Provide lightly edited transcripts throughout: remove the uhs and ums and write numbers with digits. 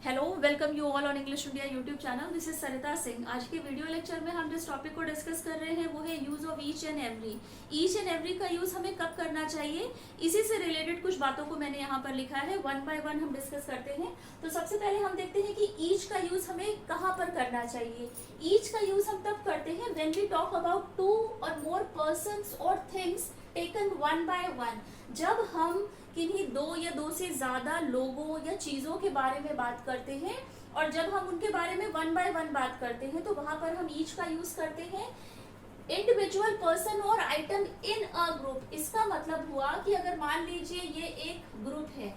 Hello, welcome you all on English India YouTube channel. This is Sarita Singh. आज के video lecture में हम जिस टॉपिक को डिस्कस कर रहे हैं वो है use of each and every. Each and every का यूज हमें कब करना चाहिए, इसी से रिलेटेड कुछ बातों को मैंने यहाँ पर लिखा है। वन बाय वन हम डिस्कस करते हैं। तो सबसे पहले हम देखते हैं कि ईच का यूज हमें कहाँ पर करना चाहिए। ईच का यूज हम तब करते हैं when we talk about two और मोर पर्सन्स और things taken one by one. जब हम किन्हीं दो या दो से ज्यादा लोगों या चीजों के बारे में बात करते हैं और जब हम उनके बारे में वन बाय वन बात करते हैं तो वहां पर हम ईच का यूज करते हैं। इंडिविजुअल पर्सन और आइटम इन अ ग्रुप, इसका मतलब हुआ कि अगर मान लीजिए ये एक ग्रुप है,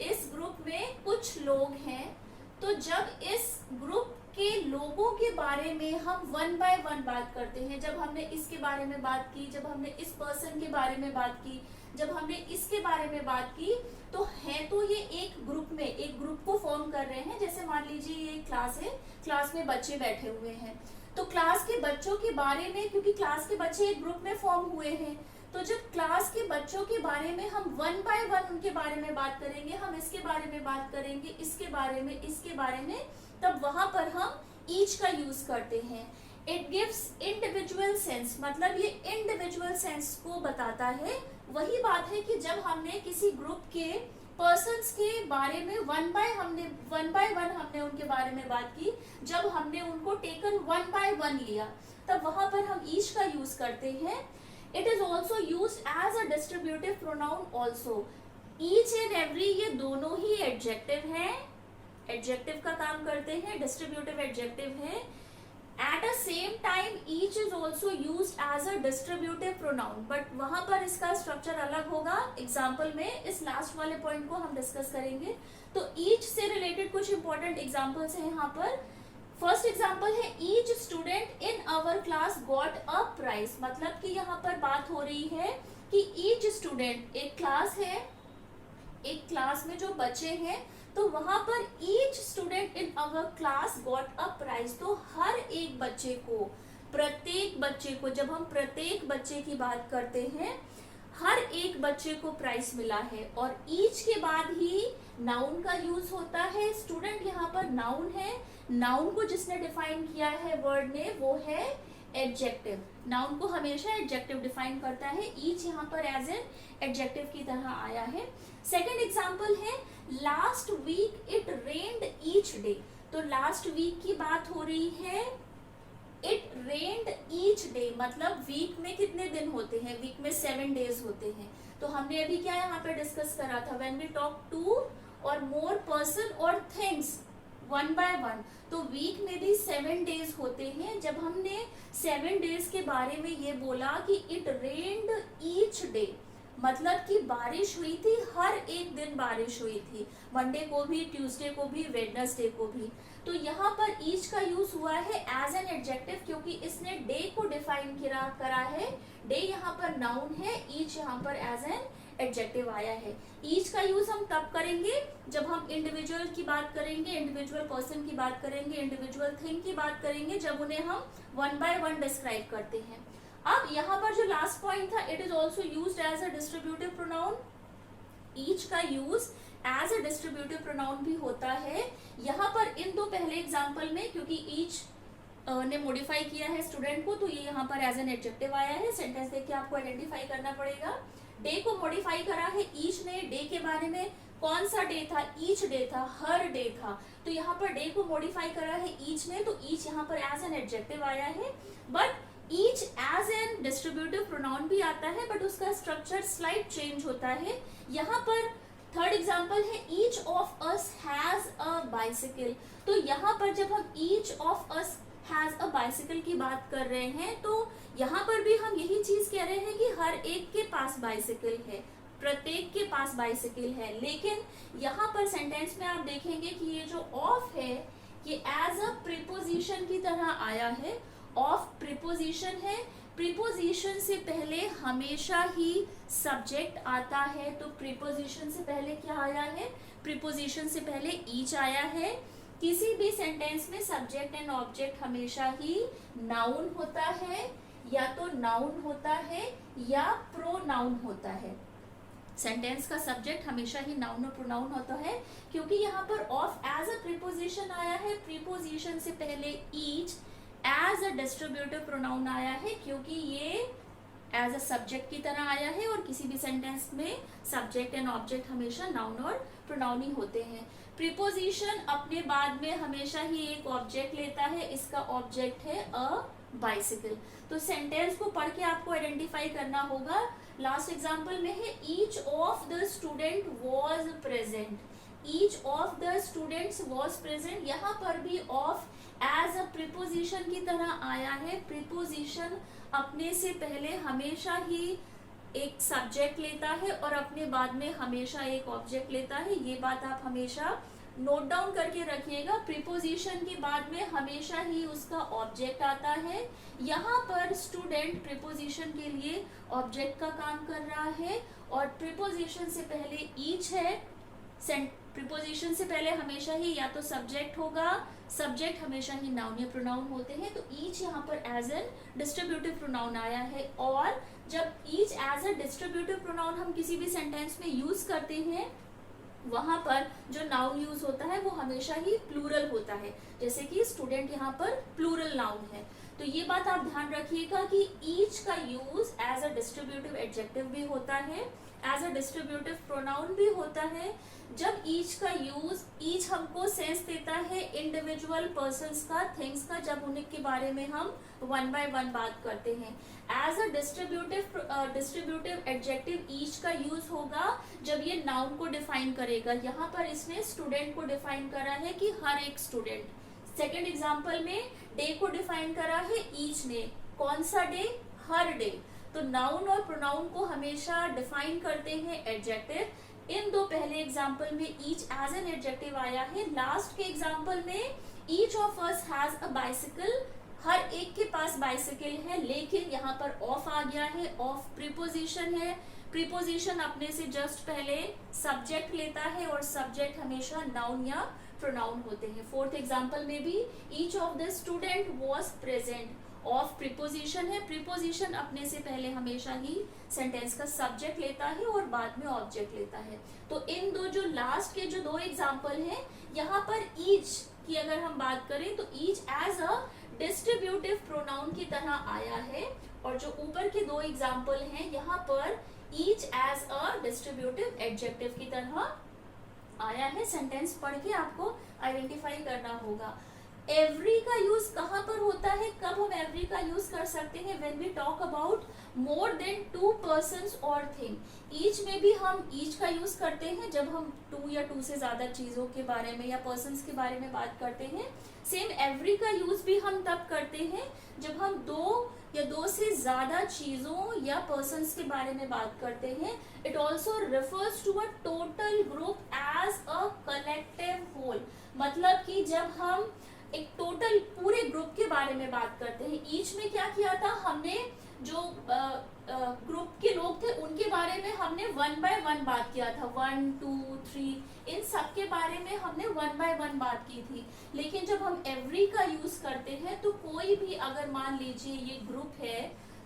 इस ग्रुप में कुछ लोग हैं, तो जब इस ग्रुप के लोगों के बारे में हम वन बाय वन बात करते हैं, जब हमने इसके बारे में बात की, जब हमने इस पर्सन के बारे में बात की, जब हमने इसके बारे में बात की, तो है तो ये एक ग्रुप में एक ग्रुप को फॉर्म कर रहे हैं। जैसे मान लीजिए ये क्लास है, क्लास में बच्चे बैठे हुए हैं, तो क्लास के बच्चों के बारे में, क्योंकि क्लास के बच्चे एक ग्रुप में फॉर्म हुए हैं, तो जब क्लास के बच्चों के बारे में हम वन बाय वन उनके बारे में बात करेंगे, हम इसके बारे में बात करेंगे, इसके बारे में, इसके बारे में, तब वहां पर हम ईच का यूज करते हैं। इट गिव्स इंडिविजुअल सेंस, मतलब ये इंडिविजुअल सेंस को बताता है। वही बात है कि जब हमने किसी ग्रुप के पर्सन्स के बारे में वन बाय वन हमने उनके बारे में बात की, जब हमने उनको टेकन वन बाय वन लिया, तब वहां पर हम ईच का यूज करते हैं। It is also use as a distributive pronoun also. Each and every ये दोनों ही एडजेक्टिव हैं, एडजेक्टिव का काम करते हैं, डिस्ट्रीब्यूटिव एडजेक्टिव है। At a same time each is also use as a distributive pronoun, but वहां पर इसका स्ट्रक्चर अलग होगा। एग्जाम्पल में इस लास्ट वाले पॉइंट को हम डिस्कस करेंगे। तो ईच से रिलेटेड कुछ इंपॉर्टेंट एग्जाम्पल्स हैं यहाँ पर। फर्स्ट एग्जाम्पल है each student in our class got a prize, मतलब कि यहाँ पर बात हो रही है कि ईच स्टूडेंट, एक क्लास है, एक क्लास में जो बच्चे हैं, तो वहां पर each student in our class got a prize, तो हर एक बच्चे को, प्रत्येक बच्चे को, जब हम प्रत्येक बच्चे की बात करते हैं, हर एक बच्चे को प्राइज मिला है। और ईच के बाद ही नाउन का यूज होता है। स्टूडेंट यहाँ पर नाउन है, नाउन को जिसने डिफाइन किया है वर्ड ने, वो है एडजेक्टिव। नाउन को हमेशा एडजेक्टिव डिफाइन करता है, ईच यहाँ पर एज एन एडजेक्टिव की तरह आया है। सेकेंड एग्जाम्पल है last week it rained each day, तो लास्ट वीक की बात हो रही है। इट रेन्ड ईच डे, मतलब वीक में कितने दिन होते हैं, वीक में 7 डेज होते हैं। तो हमने अभी क्या यहाँ पे डिस्कस करा था, व्हेन वी टॉक टू और मोर पर्सन और थिंग्स वन बाय वन, तो वीक में भी 7 डेज होते हैं। जब हमने 7 डेज के बारे में ये बोला कि इट रेन्ड ईच डे, मतलब कि बारिश हुई थी, हर एक दिन बारिश हुई थी, मंडे को भी, ट्यूसडे को भी, वेडनेसडे को भी। तो यहाँ पर ईच का यूज हुआ है एज एन एडजेक्टिव, क्योंकि इसने डे को डिफाइन करा है। डे यहाँ पर नाउन है, ईच यहाँ पर एज एन एडजेक्टिव आया है। ईच का यूज हम तब करेंगे जब हम इंडिविजुअल की बात करेंगे, इंडिविजुअल पर्सन की बात करेंगे, इंडिविजुअल थिंग की बात करेंगे, जब उन्हें हम वन बाय वन डिस्क्राइब करते हैं। अब यहाँ पर जो लास्ट पॉइंट था, it is also used as a distributive pronoun. Each का use as a distributive pronoun भी होता है। यहाँ पर इन दो पहले एग्जाम्पल में, क्योंकि ईच ने मॉडिफाई किया है स्टूडेंट को, तो ये यहाँ पर एज एन एडजेक्टिव आया है। सेंटेंस देख के आपको आइडेंटिफाई करना पड़ेगा। डे को मॉडिफाई करा है ईच ने। डे के बारे में, कौन सा डे था, ईच डे था, हर डे था, तो यहाँ पर डे को मॉडिफाई करा है ईच ने, तो ईच यहाँ पर एज एन एडजेक्टिव आया है। But each as an distributive pronoun भी आता है, बट उसका स्ट्रक्चर स्लाइट चेंज होता है। यहाँ पर थर्ड एग्जाम्पल है each of us has a bicycle, तो यहाँ पर जब हम each of us has a bicycle की बात कर रहे हैं, तो यहाँ पर भी हम यही चीज कह रहे हैं कि हर एक के पास बाइसिकल है, प्रत्येक के पास बाइसिकल है। लेकिन यहाँ पर सेंटेंस में आप देखेंगे कि ये जो ऑफ है, ये एज अ प्रीपोजिशन की तरह आया है। ऑफ प्रीपोजिशन है, प्रीपोजिशन से पहले हमेशा ही सब्जेक्ट आता है, तो प्रीपोजिशन से पहले क्या आया है, प्रीपोजिशन से पहले ईच आया है। किसी भी सेंटेंस में सब्जेक्ट एंड ऑब्जेक्ट हमेशा ही नाउन होता है, या तो नाउन होता है या प्रोनाउन होता है। सेंटेंस का सब्जेक्ट हमेशा ही नाउन और प्रोनाउन होता है, क्योंकि यहाँ पर ऑफ एज अ प्रीपोजिशन आया है, प्रीपोजिशन से पहले each as a distributive pronoun आया है, क्योंकि ये एज अ सब्जेक्ट की तरह आया है और किसी भी सेंटेंस में सब्जेक्ट एंड ऑब्जेक्ट हमेशा नाउन और प्रोनाउन ही होते हैं। प्रीपोजिशन अपने बाद में हमेशा ही एक ऑब्जेक्ट लेता है, इसका ऑब्जेक्ट है अ बाइसिकल। तो सेंटेंस को पढ़ के आपको आइडेंटिफाई करना होगा। लास्ट एग्जांपल में है each of the student was present, each of the students was present. यहाँ पर भी ऑफ एज अ प्रीपोजिशन की तरह आया है। प्रीपोजिशन अपने से पहले हमेशा ही एक सब्जेक्ट लेता है और अपने बाद में हमेशा एक ऑब्जेक्ट लेता है। ये बात आप हमेशा नोट डाउन करके रखिएगा। प्रीपोजिशन के बाद में हमेशा ही उसका ऑब्जेक्ट आता है। यहाँ पर स्टूडेंट प्रीपोजिशन के लिए ऑब्जेक्ट का काम कर रहा है और प्रीपोजिशन से पहले ईच है। प्रीपोजिशन से पहले हमेशा ही या तो सब्जेक्ट होगा, सब्जेक्ट हमेशा ही नाउन या प्रोनाउन होते हैं। तो ईच यहाँ पर एज एन डिस्ट्रीब्यूटिव प्रोनाउन आया है, और जब each as a distributive pronoun हम किसी भी सेंटेंस में यूज करते हैं, वहां पर जो नाउन यूज होता है वो हमेशा ही प्लूरल होता है। जैसे कि स्टूडेंट यहाँ पर प्लूरल नाउन है। तो ये बात आप ध्यान रखिएगा कि ईच का use as a distributive adjective भी होता है, एज अ डिस्ट्रीब्यूटिव प्रोनाउन भी होता है। जब ईच का यूज, ईच हमको सेंस देता है इंडिविजुअल पर्सन्स का, थिंग्स का, जब उनके बारे में हम वन बाय वन बात करते हैं। As a distributive adjective each का यूज होगा जब ये नाउन को डिफाइन करेगा। यहाँ पर इसने स्टूडेंट को डिफाइन करा है कि हर एक स्टूडेंट। सेकेंड एग्जाम्पल में डे को डिफाइन करा है ईच ने। कौन सा डे? हर डे। तो नाउन और प्रोनाउन को हमेशा डिफाइन करते हैं एडजेक्टिव। इन दो पहले एग्जाम्पल में ईच एज एन एडजेक्टिव आया है। लास्ट के एग्जाम्पल में each of us has a bicycle, हर एक के पास बाइसिकल है, लेकिन यहाँ पर ऑफ आ गया है। ऑफ प्रीपोजिशन है। प्रीपोजिशन अपने से जस्ट पहले सब्जेक्ट लेता है और सब्जेक्ट हमेशा नाउन या प्रोनाउन होते हैं। फोर्थ एग्जाम्पल में भी each of the student was present, of preposition है। प्रीपोजिशन अपने से पहले हमेशा ही सेंटेंस का सब्जेक्ट लेता है और बाद में ऑब्जेक्ट लेता है। तो इन दो जो लास्ट के जो दो एग्जाम्पल हैं, यहाँ पर ईच की अगर हम बात करें तो each as a distributive pronoun की तरह आया है, और जो ऊपर के दो एग्जाम्पल हैं यहाँ पर each as a distributive adjective की तरह आया है। सेंटेंस पढ़ के आपको आइडेंटिफाई करना होगा। एवरी का यूज कहाँ पर होता है? कब हम एवरी का यूज कर सकते हैं? When we talk about more than two persons और थिंग। ईच में भी हम ईच का यूज करते हैं जब हम टू या टू से ज्यादा चीजों के बारे में या पर्सन्स के बारे में बात करते हैं। सेम एवरी का यूज भी हम तब करते हैं जब हम दो या दो से ज्यादा चीजों या पर्सन्स के बारे में बात करते हैं। It also refers to a total group as a collective whole. मतलब कि जब हम एक टोटल पूरे ग्रुप के बारे में बात करते हैं। ईच में क्या किया था हमने? जो ग्रुप के लोग थे उनके बारे में हमने वन बाय वन बात किया था। 1 2 3 इन सब के बारे में हमने वन बाय वन बात की थी। लेकिन जब हम एवरी का यूज करते हैं तो कोई भी, अगर मान लीजिए ये ग्रुप है,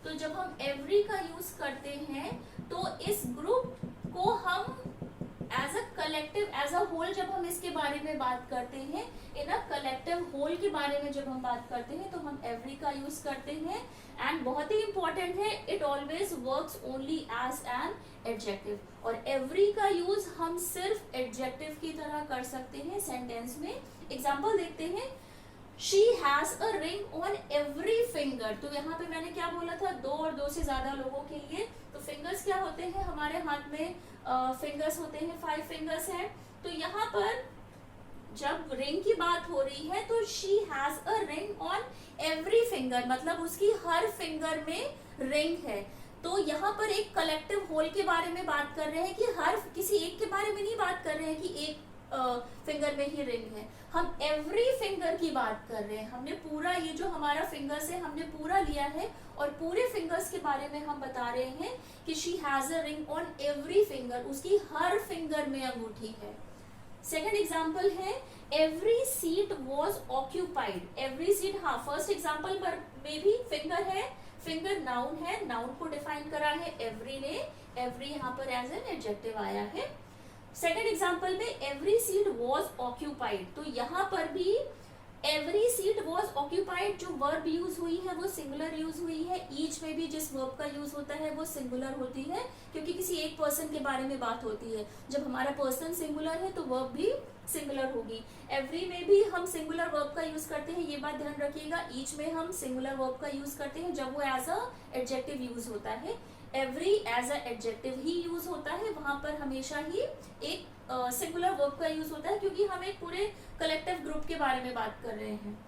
तो जब हम एवरी का यूज करते हैं तो इस ग्रुप को हम as a collective, as a whole जब हम इसके बारे में बात करते हैं, इन अ कलेक्टिव होल के बारे में जब हम बात करते हैं तो हम एवरी का यूज करते हैं। एंड बहुत ही इंपॉर्टेंट है, it always works only as an adjective. और एवरी का यूज हम सिर्फ एडजेक्टिव की तरह कर सकते हैं सेंटेंस में। एग्जाम्पल देखते हैं। She has a ring on every finger। तो यहाँ पे मैंने क्या बोला था? दो और दो से ज्यादा लोगों के लिए। तो फिंगर्स क्या होते हैं? हमारे हाथ में फिंगर्स होते हैं, 5 फिंगर्स हैं। तो यहाँ पर जब रिंग की बात हो रही है तो she has a ring on every finger, मतलब उसकी हर फिंगर में रिंग है। तो यहाँ पर एक कलेक्टिव होल के बारे में बात कर रहे हैं कि हर किसी एक के बारे में नहीं बात कर रहे हैं कि एक फिंगर में ही रिंग है। हम एवरी फिंगर की बात कर रहे हैं। हमने पूरा, ये जो हमारा फिंगर्स है हमने पूरा लिया है और पूरे फिंगर्स के बारे में हम बता रहे हैं कि she has a ring on every finger, उसकी हर फिंगर में अंगूठी है। सेकेंड एग्जाम्पल है every seat was occupied. Every seat, हाँ, फर्स्ट एग्जाम्पल पर में भी फिंगर है, फिंगर नाउन है, नाउन को डिफाइन करा है एवरी ने, एवरी यहाँ पर एज एन एडजेक्टिव आया है। सेकेंड एग्जाम्पल में एवरी सीट वॉज ऑक्यूपाइड, तो यहाँ पर भी एवरी सीट वॉज ऑक्यूपाइड जो वर्ब यूज हुई है वो सिंगुलर यूज हुई है। ईच में भी जिस वर्ब का यूज होता है वो सिंगुलर होती है, क्योंकि किसी एक पर्सन के बारे में बात होती है। जब हमारा पर्सन सिंगुलर है तो वर्ब भी सिंगुलर होगी। एवरी में भी हम सिंगुलर वर्ब का यूज करते हैं, ये बात ध्यान रखिएगा। ईच में हम सिंगुलर वर्ब का यूज करते हैं जब वो एज अ एडजेक्टिव यूज होता है। एवरी एज अ एडजेक्टिव ही यूज होता है, वहां पर हमेशा ही एक सिंगुलर वर्ब का यूज होता है, क्योंकि हम एक पूरे कलेक्टिव ग्रुप के बारे में बात कर रहे हैं।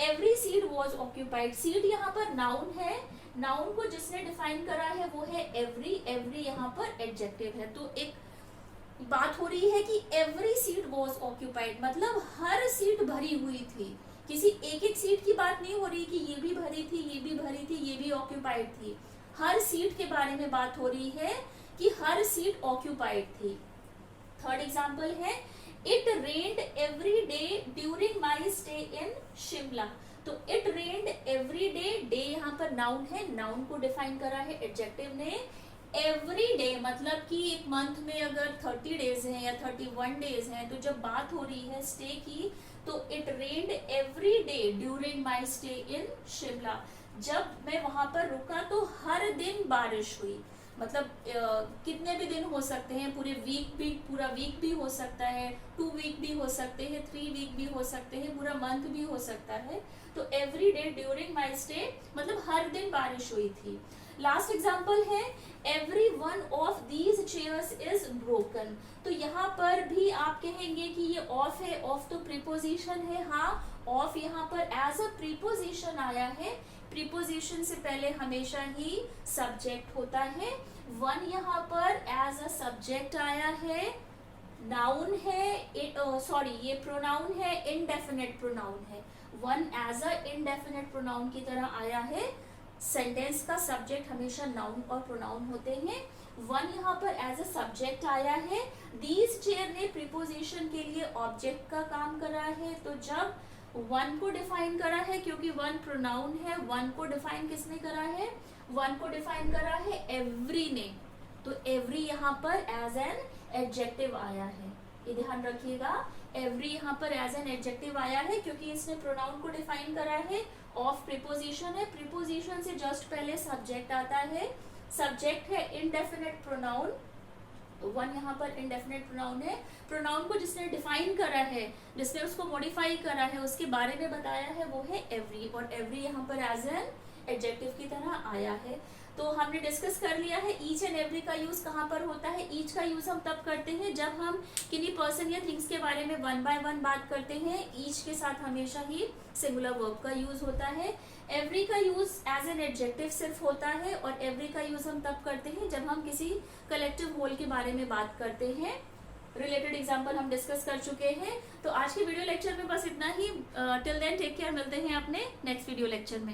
Every seat was occupied, seat यहाँ पर नाउन है, नाउन को जिसने डिफाइन करा है वो है एवरी, एवरी यहाँ पर एडजेक्टिव है। तो एक बात हो रही है कि एवरी सीट वॉज ऑक्यूपाइड, मतलब हर सीट भरी हुई थी। किसी एक एक सीट की बात नहीं हो रही कि ये भी भरी थी, ये भी भरी थी, ये भी ऑक्यूपाइड थी। हर सीट के बारे में बात हो रही है कि हर सीट ऑक्यूपाइड थी। थर्ड एग्जाम्पल है it rained every day during my stay in Shimla, तो it rained every day, day यहाँ पर नाउन है, नाउन को डिफाइन करा है एडजेक्टिव ने। एवरी डे मतलब कि एक मंथ में अगर 30 डेज हैं या 31 डेज हैं, तो जब बात हो रही है स्टे की तो it rained every day during my stay in Shimla, जब मैं वहां पर रुका तो हर दिन बारिश हुई। मतलब कितने भी दिन हो सकते हैं, पूरे वीक भी, पूरा वीक भी हो सकता है, 2 वीक भी हो सकते हैं, 3 वीक भी हो सकते हैं, पूरा मंथ भी हो सकता है। तो every day during my stay मतलब हर दिन बारिश हुई थी। लास्ट एग्जाम्पल है every one of these chairs is broken, तो यहाँ पर भी आप कहेंगे कि ये ऑफ है, ऑफ तो प्रीपोजिशन है। हाँ, ऑफ यहाँ पर एज अ प्रीपोजिशन आया है, प्रीपोजिशन से पहले हमेशा ही सब्जेक्ट होता है। वन यहाँ पर एज अ सब्जेक्ट आया है, नाउन है, सॉरी ये प्रोनाउन है, इनडेफिनेट प्रोनाउन है। One as a indefinite pronoun की तरह आया है। सेंटेंस का सब्जेक्ट हमेशा नाउन और प्रोनाउन होते हैं। वन यहाँ पर एज अ सब्जेक्ट आया है। दीज चेयर ने प्रीपोजिशन के लिए ऑब्जेक्ट का काम करा है। तो जब वन को डिफाइन करा है, क्योंकि वन प्रोनाउन है, वन को डिफाइन किसने करा है? वन को डिफाइन करा है एवरी ने, तो एवरी यहाँ पर एज एन एडजेक्टिव आया है, ये ध्यान रखिएगा। एवरी यहाँ पर एज एन एडजेक्टिव आया है क्योंकि इसने प्रोनाउन को डिफाइन करा है। ऑफ प्रीपोजिशन है, प्रीपोजिशन से जस्ट पहले सब्जेक्ट आता है, सब्जेक्ट है इनडेफिनेट प्रोनाउन, तो वन यहाँ पर इनडेफिनेट प्रोनाउन है। प्रोनाउन को जिसने डिफाइन करा है, जिसने उसको मॉडिफाई करा है, उसके बारे में बताया है, वो है एवरी, और एवरी यहाँ पर एज एन एडजेक्टिव की तरह आया है। तो हमने डिस्कस कर लिया है ईच एंड एवरी का यूज कहाँ पर होता है। ईच का यूज हम तब करते हैं जब हम किन्हीं पर्सन या थिंग्स के बारे में वन बाय वन बात करते हैं। ईच के साथ हमेशा ही सिंगुलर वर्ब का यूज होता है। एवरी का यूज एज एन एडजेक्टिव सिर्फ होता है, और एवरी का यूज हम तब करते हैं जब हम किसी कलेक्टिव होल के बारे में बात करते हैं। रिलेटेड एग्जाम्पल हम डिस्कस कर चुके हैं। तो आज के वीडियो लेक्चर में बस इतना ही। टिल देन टेक केयर, मिलते हैं अपने नेक्स्ट वीडियो लेक्चर में।